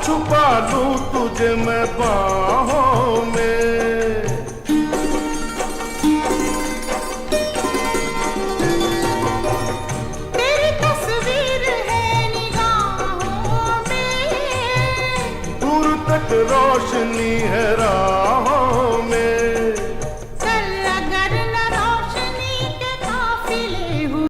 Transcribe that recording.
छुपा लूं तुझे मैं बाहों में। तेरी तस्वीर है निगाहों में, दूर तक रोशनी है राह